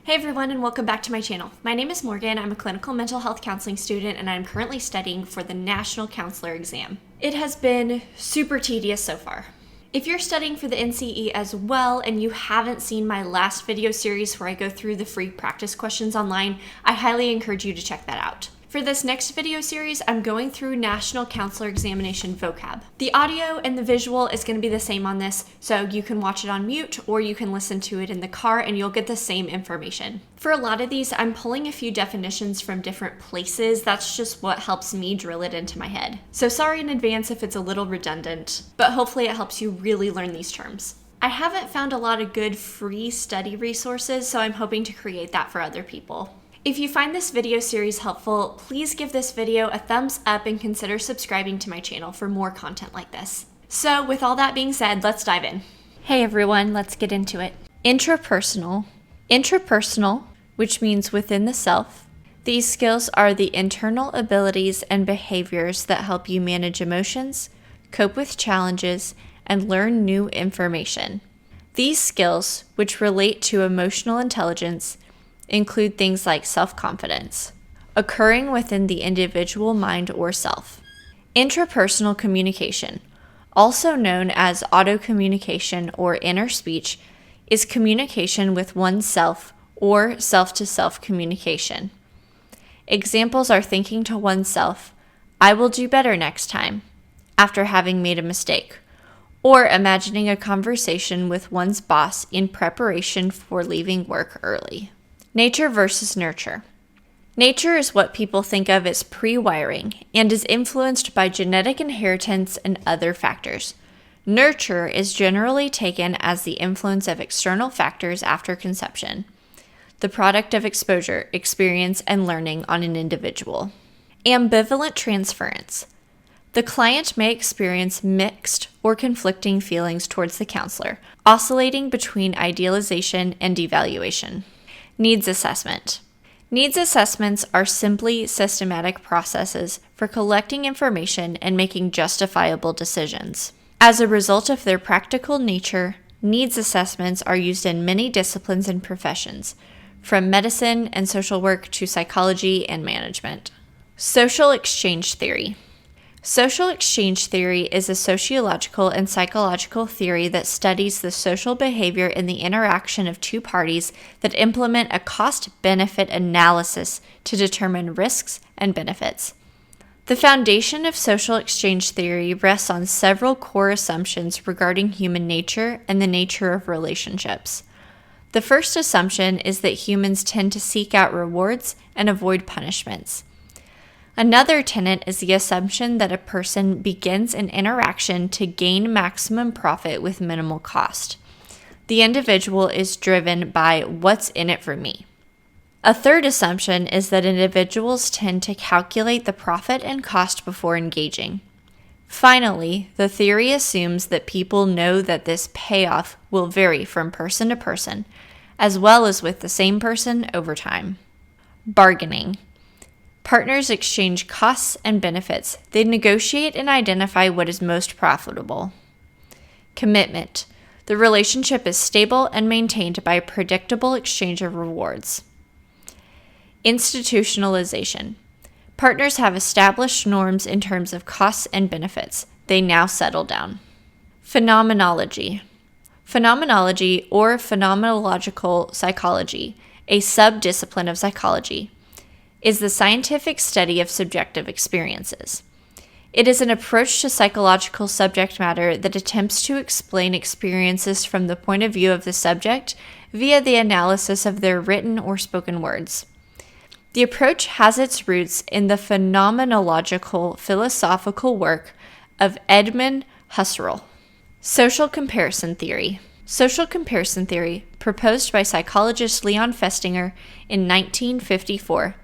Hey everyone, and welcome back to my channel. My name is Morgan. I'm a clinical mental health counseling student, and I'm currently studying for the National Counselor exam. It has been super tedious so far. If you're studying for the NCE as well and you haven't seen my last video series where I go through the free practice questions online, I highly encourage you to check that out. For this next video series, I'm going through National Counselor Examination Vocab. The audio and the visual is going to be the same on this, so you can watch it on mute or you can listen to it in the car and you'll get the same information. For a lot of these, I'm pulling a few definitions from different places. That's just what helps me drill it into my head. So sorry in advance if it's a little redundant, but hopefully it helps you really learn these terms. I haven't found a lot of good free study resources, so I'm hoping to create that for other people. If you find this video series helpful, please give this video a thumbs up and consider subscribing to my channel for more content like this. So with all that being said, let's dive in. Hey everyone, let's get into it. Intrapersonal. Intrapersonal, which means within the self. These skills are the internal abilities and behaviors that help you manage emotions, cope with challenges, and learn new information. These skills, which relate to emotional intelligence, include things like self-confidence, occurring within the individual mind or self. Intrapersonal communication, also known as auto-communication or inner speech, is communication with oneself or self-to-self communication. Examples are thinking to oneself, "I will do better next time," after having made a mistake, or imagining a conversation with one's boss in preparation for leaving work early. Nature versus nurture. Nature is what people think of as pre-wiring and is influenced by genetic inheritance and other factors. Nurture is generally taken as the influence of external factors after conception, the product of exposure, experience, and learning on an individual. Ambivalent transference. The client may experience mixed or conflicting feelings towards the counselor, oscillating between idealization and devaluation. Needs assessment. Needs assessments are simply systematic processes for collecting information and making justifiable decisions. As a result of their practical nature, needs assessments are used in many disciplines and professions, from medicine and social work to psychology and management. Social exchange theory. Social exchange theory is a sociological and psychological theory that studies the social behavior in the interaction of two parties that implement a cost-benefit analysis to determine risks and benefits. The foundation of social exchange theory rests on several core assumptions regarding human nature and the nature of relationships. The first assumption is that humans tend to seek out rewards and avoid punishments. Another tenet is the assumption that a person begins an interaction to gain maximum profit with minimal cost. The individual is driven by what's in it for me. A third assumption is that individuals tend to calculate the profit and cost before engaging. Finally, the theory assumes that people know that this payoff will vary from person to person, as well as with the same person over time. Bargaining. Partners exchange costs and benefits. They negotiate and identify what is most profitable. Commitment. The relationship is stable and maintained by a predictable exchange of rewards. Institutionalization. Partners have established norms in terms of costs and benefits. They now settle down. Phenomenology. Phenomenology, or phenomenological psychology, a sub-discipline of psychology, is the scientific study of subjective experiences. It is an approach to psychological subject matter that attempts to explain experiences from the point of view of the subject via the analysis of their written or spoken words. The approach has its roots in the phenomenological philosophical work of Edmund Husserl. Social comparison theory. Social comparison theory, proposed by psychologist Leon Festinger in 1954,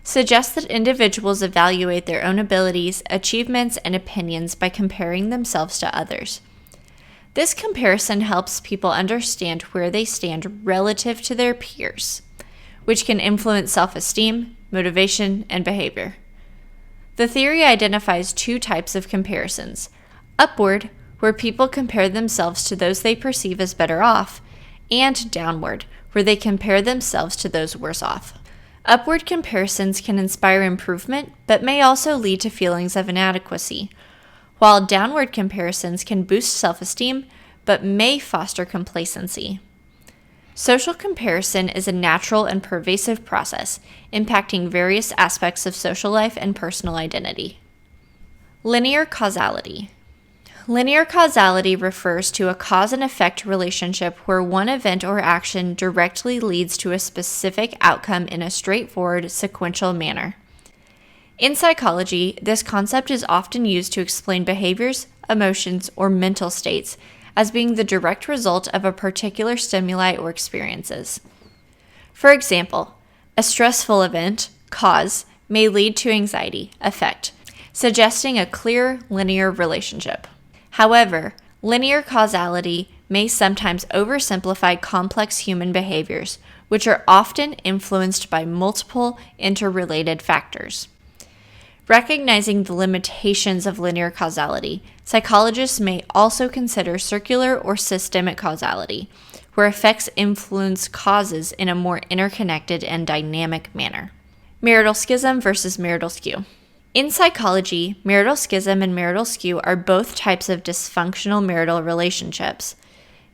suggests that individuals evaluate their own abilities, achievements, and opinions by comparing themselves to others. This comparison helps people understand where they stand relative to their peers, which can influence self-esteem, motivation, and behavior. The theory identifies two types of comparisons: upward, where people compare themselves to those they perceive as better off, and downward, where they compare themselves to those worse off. Upward comparisons can inspire improvement, but may also lead to feelings of inadequacy, while downward comparisons can boost self-esteem, but may foster complacency. Social comparison is a natural and pervasive process, impacting various aspects of social life and personal identity. Linear causality. Linear causality refers to a cause and effect relationship where one event or action directly leads to a specific outcome in a straightforward, sequential manner. In psychology, this concept is often used to explain behaviors, emotions, or mental states as being the direct result of a particular stimuli or experiences. For example, a stressful event, cause, may lead to anxiety, effect, suggesting a clear linear relationship. However, linear causality may sometimes oversimplify complex human behaviors, which are often influenced by multiple interrelated factors. Recognizing the limitations of linear causality, psychologists may also consider circular or systemic causality, where effects influence causes in a more interconnected and dynamic manner. Marital schism versus marital skew. In psychology, marital schism and marital skew are both types of dysfunctional marital relationships.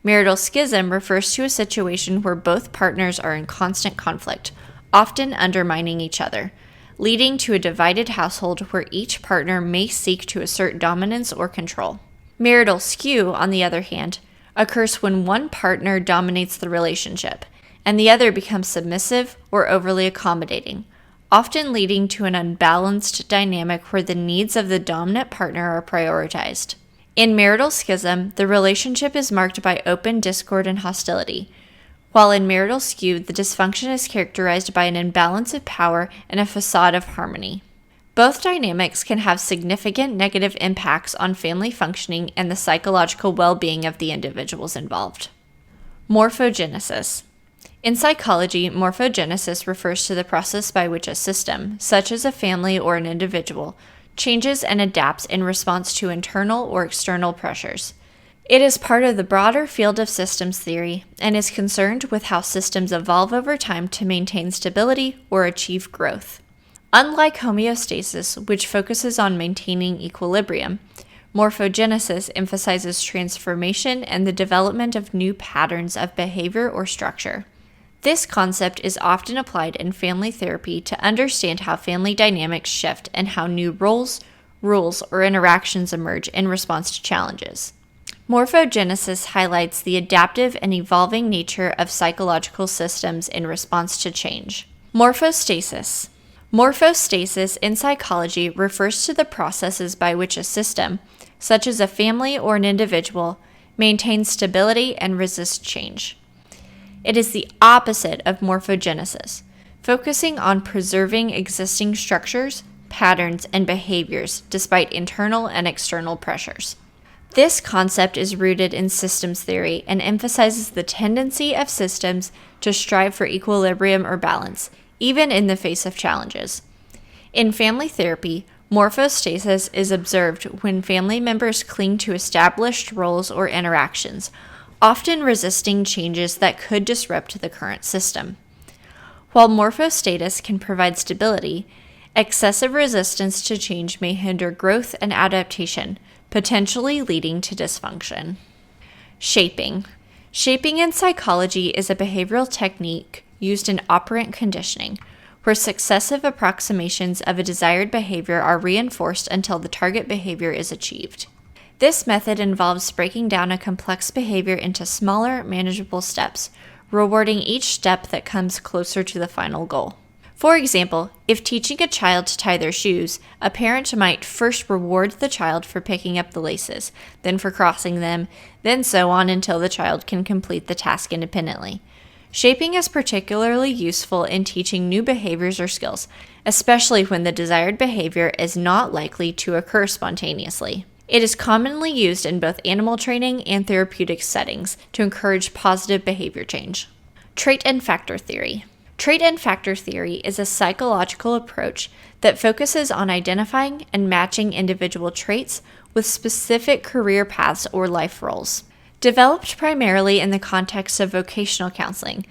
Marital schism refers to a situation where both partners are in constant conflict, often undermining each other, leading to a divided household where each partner may seek to assert dominance or control. Marital skew, on the other hand, occurs when one partner dominates the relationship and the other becomes submissive or overly accommodating, often leading to an unbalanced dynamic where the needs of the dominant partner are prioritized. In marital schism, the relationship is marked by open discord and hostility, while in marital skew, the dysfunction is characterized by an imbalance of power and a facade of harmony. Both dynamics can have significant negative impacts on family functioning and the psychological well-being of the individuals involved. Morphogenesis. In psychology, morphogenesis refers to the process by which a system, such as a family or an individual, changes and adapts in response to internal or external pressures. It is part of the broader field of systems theory and is concerned with how systems evolve over time to maintain stability or achieve growth. Unlike homeostasis, which focuses on maintaining equilibrium, morphogenesis emphasizes transformation and the development of new patterns of behavior or structure. This concept is often applied in family therapy to understand how family dynamics shift and how new roles, rules, or interactions emerge in response to challenges. Morphogenesis highlights the adaptive and evolving nature of psychological systems in response to change. Morphostasis. Morphostasis in psychology refers to the processes by which a system, such as a family or an individual, maintains stability and resists change. It is the opposite of morphogenesis, focusing on preserving existing structures, patterns, and behaviors despite internal and external pressures. This concept is rooted in systems theory and emphasizes the tendency of systems to strive for equilibrium or balance, even in the face of challenges. In family therapy, morphostasis is observed when family members cling to established roles or interactions, often resisting changes that could disrupt the current system. While morphostasis can provide stability, excessive resistance to change may hinder growth and adaptation, potentially leading to dysfunction. Shaping. Shaping in psychology is a behavioral technique used in operant conditioning, where successive approximations of a desired behavior are reinforced until the target behavior is achieved. This method involves breaking down a complex behavior into smaller, manageable steps, rewarding each step that comes closer to the final goal. For example, if teaching a child to tie their shoes, a parent might first reward the child for picking up the laces, then for crossing them, then so on until the child can complete the task independently. Shaping is particularly useful in teaching new behaviors or skills, especially when the desired behavior is not likely to occur spontaneously. It is commonly used in both animal training and therapeutic settings to encourage positive behavior change. Trait and factor theory. Trait and factor theory is a psychological approach that focuses on identifying and matching individual traits with specific career paths or life roles. Developed primarily in the context of vocational counseling,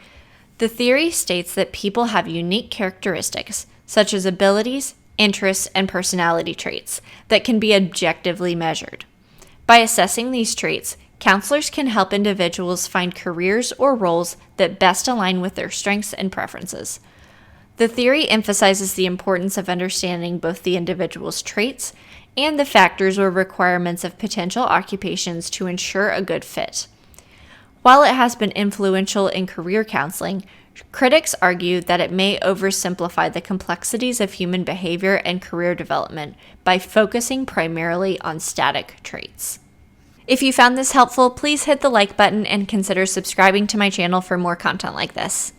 The theory states that people have unique characteristics, such as abilities, interests, and personality traits, that can be objectively measured. By assessing these traits, counselors can help individuals find careers or roles that best align with their strengths and preferences. The theory emphasizes the importance of understanding both the individual's traits and the factors or requirements of potential occupations to ensure a good fit. While it has been influential in career counseling, critics argue that it may oversimplify the complexities of human behavior and career development by focusing primarily on static traits. If you found this helpful, please hit the like button and consider subscribing to my channel for more content like this.